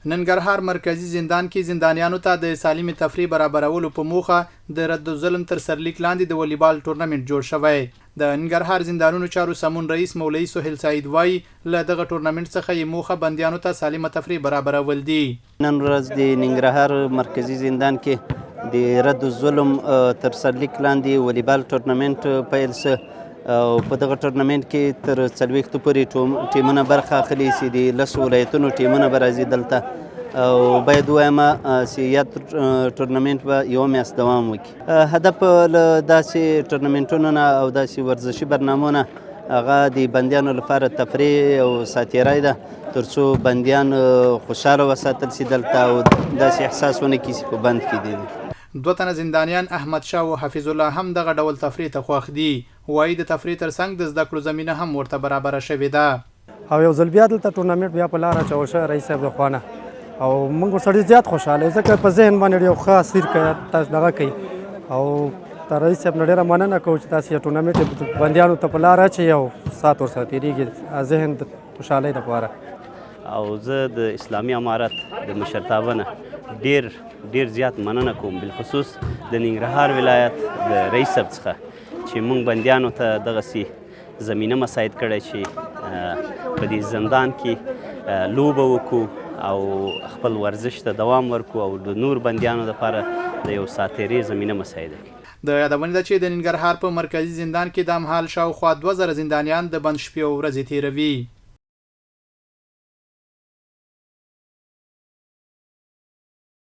ننګرهار مرکزی زندان کې زندانیانو ته د سالمې تفریح برابرولو په موخه د رد الظلم تر سرلیک لاندې د والیبال ټورنمنټ جوړ شوی. د ننګرهار زندانونو چارو سمون رئیس مولوي سهیل سعید وایي له دغه ټورنمنټ څخه یې موخه بندیانو ته سالمه تفریح برابرول دي. نن ورځ د ننګرهار مرکزی زندان کې د رد الظلم تر سرلیک لاندې والیبال ټورنمنټ پیل سه او په دغه ټورنمنټ کې تر 40 پورې ټیمونه برخه اخلي چې د 10 ولایتونو ټیمونه به راځي دلته او باید ووایم چې یاد ټورنمنټ به یوه میاشت دوام وکړي. هدف له داسې ټورنمنټونو نه او داسې ورزشي برنامو نه هغه د بندیانو لپاره تفریح او ساتیرۍ ده تر څو بندیان خوشحاله وساتل شي دلته او داسې احساس ونه کړي چې په بند کې دي. 2 تنه زندانیان احمد شاه او حفیظ الله هم دغه ډول تفریح ته خوښ دي. وایي د تفریح ترڅنګ د زده کړو زمینه هم ورته برابره شوې ده او یو ځل بیا دلته ټورنمنټ بیا په لاره اچول شوی رئیس صاحب لخوا نه او موږ ورسره زیات خوشحاله ځکه په ذهن باندې یو ښه اثر تاسو دغه کوي او د رئیس صاحب نه ډېره مننه کوو چې تاسو یو ټورنمنټ بندیانو ته په لاره اچوئ او ساعت ورسره تېرېږي ذهن د خوشحالۍ دپاره. او زه د اسلامي امارت د مشرتابه نه ډیر زیات مننه کوم بالخصوص د ننګرهار ولایت د رئیس صاحب څخه چې موږ بندیانو ته دغسې زمینه مساعد کړی چې په دې زندان کې لوبه وکړو او خپل ورزش ته دوام ورکړو او د نور بندیانو لپاره د یو ساتیرۍ زمینه مساعده کړي. د یادونې ده چې د ننګرهار په مرکزي زندان کې د همحال شاوخوا 2000 زندانیان د بند شپې او ورځې تېروي.